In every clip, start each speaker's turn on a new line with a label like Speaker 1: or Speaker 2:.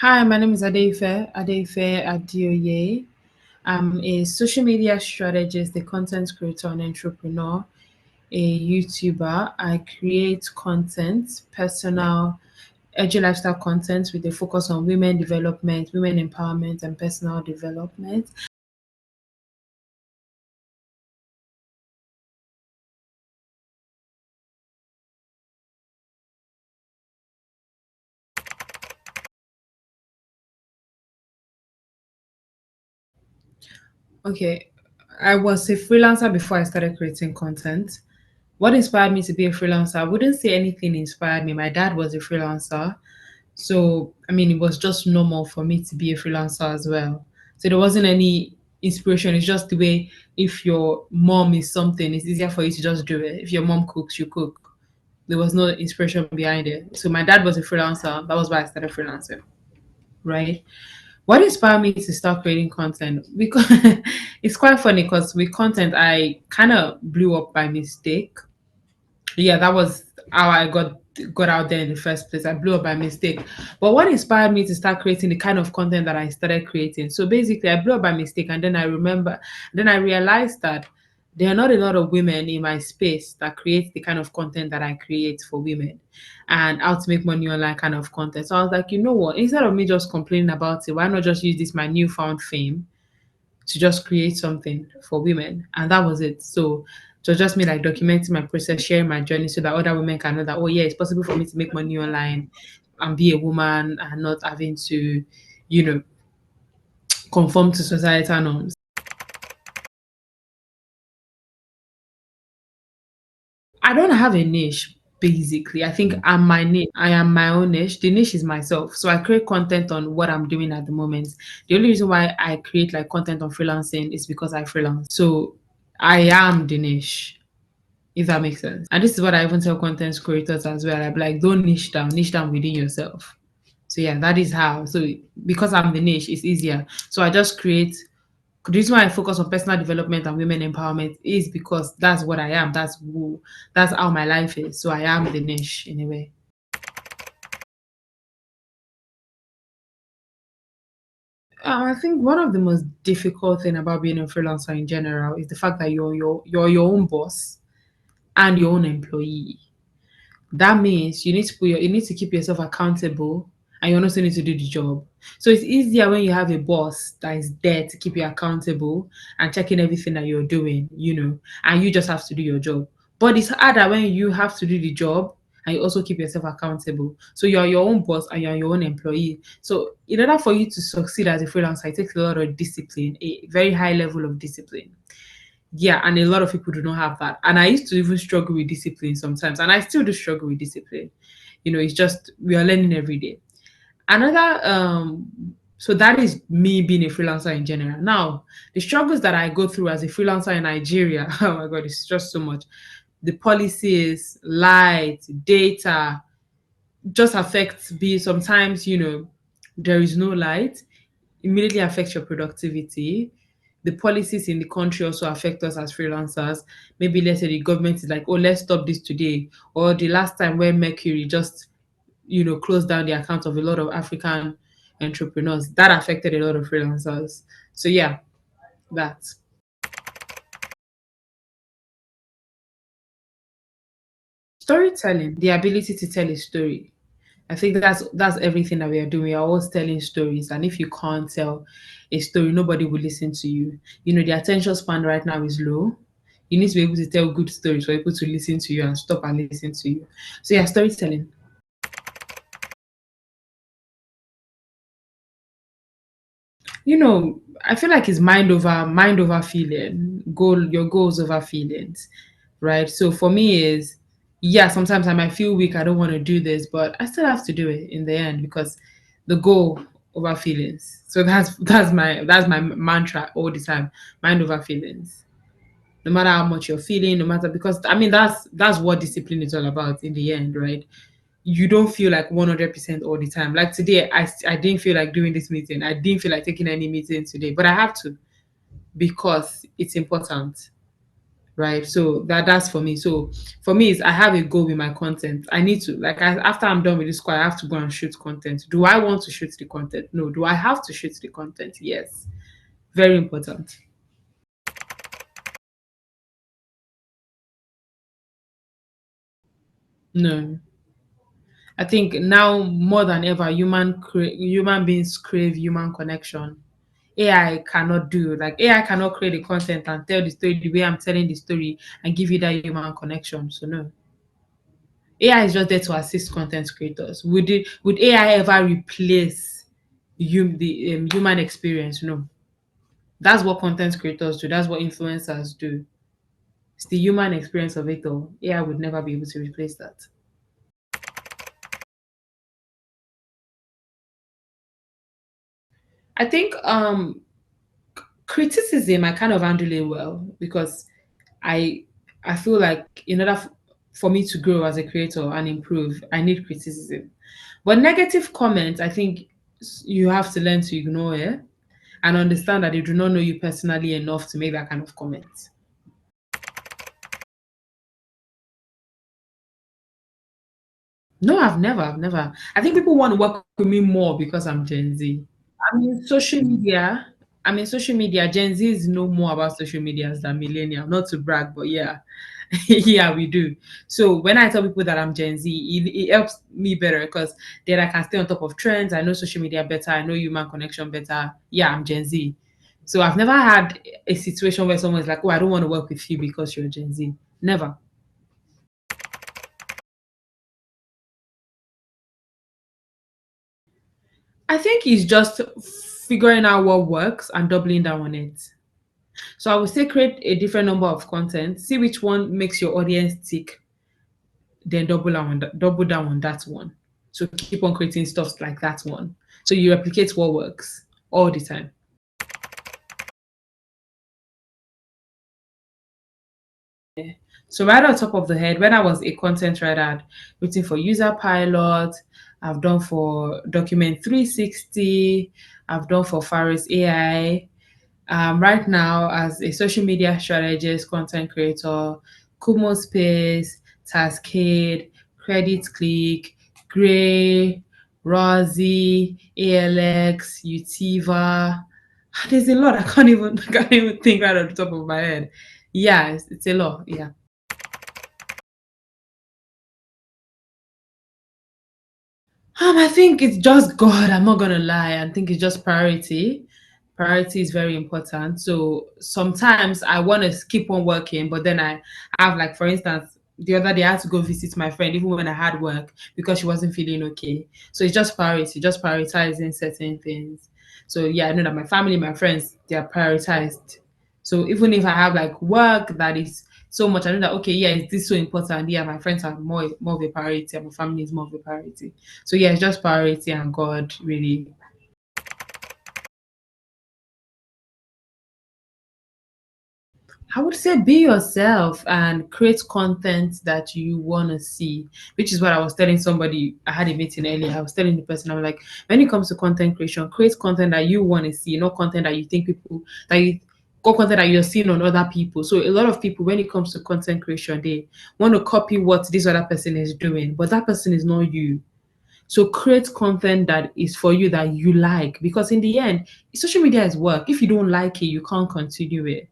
Speaker 1: Hi, my name is Adeife Adeoye. I'm a social media strategist, a content creator, and entrepreneur, a YouTuber. I create content, personal, edgy lifestyle content with a focus on women development, women empowerment, and personal development. Okay, I was a freelancer before I started creating content. What inspired me to be a freelancer? I wouldn't say anything inspired me. My dad was a freelancer. So, I mean, it was just normal for me to be a freelancer as well. So, there wasn't any inspiration. It's just the way if your mom is something, it's easier for you to just do it. If your mom cooks, you cook. There was no inspiration behind it. So, my dad was a freelancer. That was why I started freelancing, right? What inspired me to start creating content? Because it's quite funny because with content, I kind of blew up by mistake. Yeah, that was how I got out there in the first place. I blew up by mistake. But what inspired me to start creating the kind of content that I started creating? So basically, I blew up by mistake, and then I realized that there are not a lot of women in my space that create the kind of content that I create for women and how to make money online kind of content. So I was like, you know what? Instead of me just complaining about it, why not just use this my newfound fame to just create something for women, and that was it. So it was just me like documenting my process, sharing my journey, so that other women can know that, oh yeah, it's possible for me to make money online and be a woman and not having to, you know, conform to societal norms. I don't have a niche. Basically, I think I'm my niche. I am my own niche. The niche is myself. So I create content on what I'm doing at the moment. The only reason why I create like content on freelancing is because I freelance. So I am the niche, if that makes sense. And this is what I even tell content creators as well. I'm like, don't niche down within yourself. So yeah, that is how. So because I'm the niche, it's easier. So I just create. The reason why I focus on personal development and women empowerment is because that's what I am. That's how my life is. So I am the niche in a way. I think one of the most difficult thing about being a freelancer in general is the fact that you're your own boss and your own employee. That means you need to keep yourself accountable, and you also need to do the job. So it's easier when you have a boss that is there to keep you accountable and checking everything that you're doing, and you just have to do your job. But it's harder when you have to do the job and you also keep yourself accountable. So you're your own boss and you're your own employee. So in order for you to succeed as a freelancer, it takes a lot of discipline, a very high level of discipline. Yeah, and a lot of people do not have that. And I used to even struggle with discipline sometimes, and I still do struggle with discipline. It's just we are learning every day. Another so that is me being a freelancer in general. Now, the struggles that I go through as a freelancer in Nigeria, oh my god, it's just so much. The policies, light, data, just affects be sometimes, there is no light, immediately affects your productivity. The policies in the country also affect us as freelancers. Maybe let's say the government is like, oh, let's stop this today. Or the last time when Mercury just, closed down the account of a lot of African entrepreneurs, that affected a lot of freelancers. So yeah, that. Storytelling, the ability to tell a story. I think that's everything that we are doing. We are always telling stories, and if you can't tell a story, nobody will listen to you. The attention span right now is low. You need to be able to tell good stories for people to listen to you and stop and listen to you. So yeah, storytelling. I feel like it's mind over feeling, your goals over feelings, right? So for me is, yeah, sometimes I might feel weak, I don't want to do this, but I still have to do it in the end because the goal over feelings. So that's my mantra all the time, mind over feelings. No matter how much you're feeling, no matter, because I mean that's what discipline is all about in the end, right? You don't feel like 100% all the time. Like today, I didn't feel like doing this meeting. I didn't feel like taking any meeting today, but I have to because it's important, right? So that's for me. So for me, is I have a goal with my content. I need to like after I'm done with this school, I have to go and shoot content. Do I want to shoot the content? No. Do I have to shoot the content? Yes. Very important. No. I think now more than ever, human beings crave human connection. AI cannot do like AI cannot create the content and tell the story the way I'm telling the story and give you that human connection. So no, AI is just there to assist content creators. Would AI ever replace the human experience? No, that's what content creators do. That's what influencers do. It's the human experience of it all. AI would never be able to replace that. I think criticism I kind of handle it well because I I feel like in order for me to grow as a creator and improve, I need criticism. But negative comments, I think you have to learn to ignore it and understand that they do not know you personally enough to make that kind of comment. No, I've never. I think people want to work with me more because I'm Gen Z. I mean, social media. I mean, social media. Gen Zs know more about social medias than millennial. Not to brag, but yeah, yeah, we do. So when I tell people that I'm Gen Z, it helps me better because then I can stay on top of trends. I know social media better. I know human connection better. Yeah, I'm Gen Z. So I've never had a situation where someone's like, "Oh, I don't want to work with you because you're Gen Z." Never. I think it's just figuring out what works and doubling down on it. So I would say create a different number of content, see which one makes your audience tick, then double down on that one. So keep on creating stuff like that one. So you replicate what works all the time. So right on top of the head, when I was a content writer, I'd written for User Pilot, I've done for Document 360, I've done for Faris AI. Right now, as a social media strategist, content creator, Kumo Space, Tascade, Credit Click, Gray, Rosie, ALX, Utiva. There's a lot. I can't even I can't even think right off the top of my head. Yeah, it's a lot. Yeah. I think it's just God. I'm not gonna lie. I think it's just priority. Priority is very important. So sometimes I want to keep on working, but then I have like, for instance, the other day I had to go visit my friend even when I had work because she wasn't feeling okay. So it's just priority, just prioritizing certain things. So yeah, I know that my family, my friends, they are prioritized. So even if I have like work that is so much, I know that okay, yeah, is this so important? Yeah, my friends are more of a priority, and my family is more of a priority. So yeah, it's just priority and God really. I would say be yourself and create content that you want to see, which is what I was telling somebody. I had a meeting earlier. I was telling the person, I'm like, when it comes to content creation, create content that you want to see, not content that you think people, that you, go content that you're seeing on other people. So a lot of people, when it comes to content creation, they want to copy what this other person is doing, but that person is not you. So create content that is for you that you like, because in the end, social media is work. If you don't like it, you can't continue it,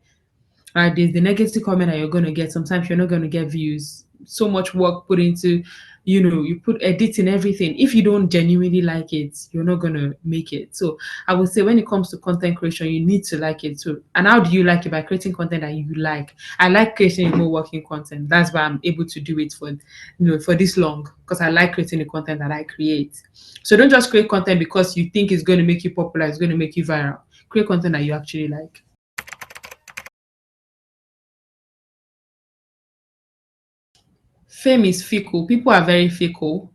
Speaker 1: right? There's the negative comment that you're going to get. Sometimes you're not going to get views. So much work put into, you put editing everything. If you don't genuinely like it, you're not going to make it. So I would say when it comes to content creation, you need to like it too. And how do you like it? By creating content that you like. I like creating more working content. That's why I'm able to do it for this long, because I like creating the content that I create. So don't just create content because you think it's going to make you popular, it's going to make you viral. Create content that you actually like. Fame is fickle. People are very fickle.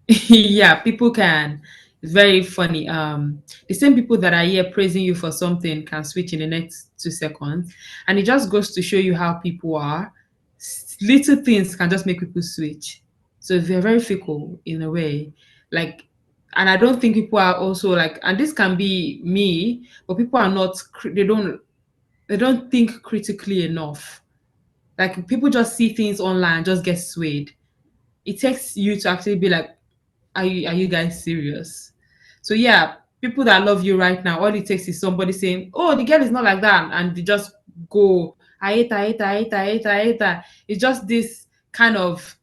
Speaker 1: Yeah, people can. It's very funny. The same people that are here praising you for something can switch in the next 2 seconds. And it just goes to show you how people are. Little things can just make people switch. So they're very fickle in a way. Like, and I don't think people are also like, and this can be me, but people are not, they don't think critically enough. Like people just see things online, just get swayed. It takes you to actually be like, are you guys serious? So yeah, people that love you right now, all it takes is somebody saying, "Oh, the girl is not like that," and they just go, "I hate her, I hate her, I hate her, I hate her, I hate her." It's just this kind of,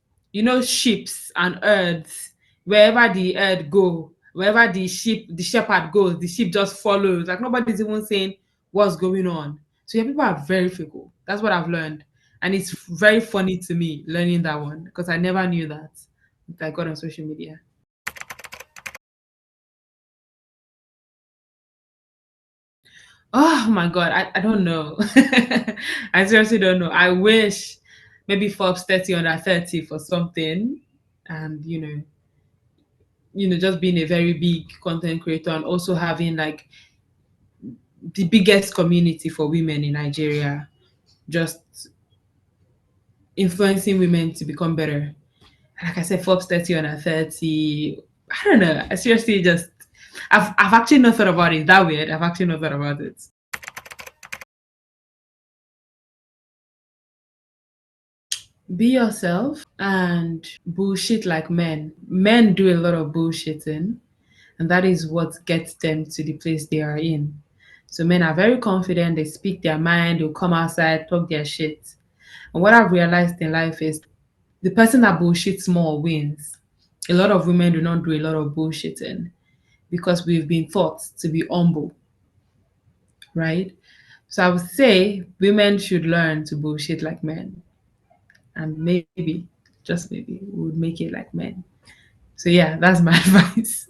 Speaker 1: ships and herds. Wherever the herd go, wherever the shepherd goes, the sheep just follows. Like nobody's even saying what's going on. So yeah, people are very fickle. That's what I've learned, and it's very funny to me learning that one because I never knew that. I got on social media. Oh my God, I don't know. I seriously don't know. I wish maybe Forbes 30 under 30 for something and just being a very big content creator and also having like the biggest community for women in Nigeria, just influencing women to become better. Like I said, Forbes 30 under 30. I don't know. I seriously just I've actually not thought about it. That weird. I've actually not thought about it. Be yourself and bullshit like men. Men do a lot of bullshitting, and that is what gets them to the place they are in. So men are very confident, they speak their mind, they'll come outside, talk their shit. And what I've realized in life is the person that bullshits more wins. A lot of women do not do a lot of bullshitting because we've been taught to be humble, right? So I would say women should learn to bullshit like men. And maybe, just maybe, we would make it like men. So yeah, that's my advice.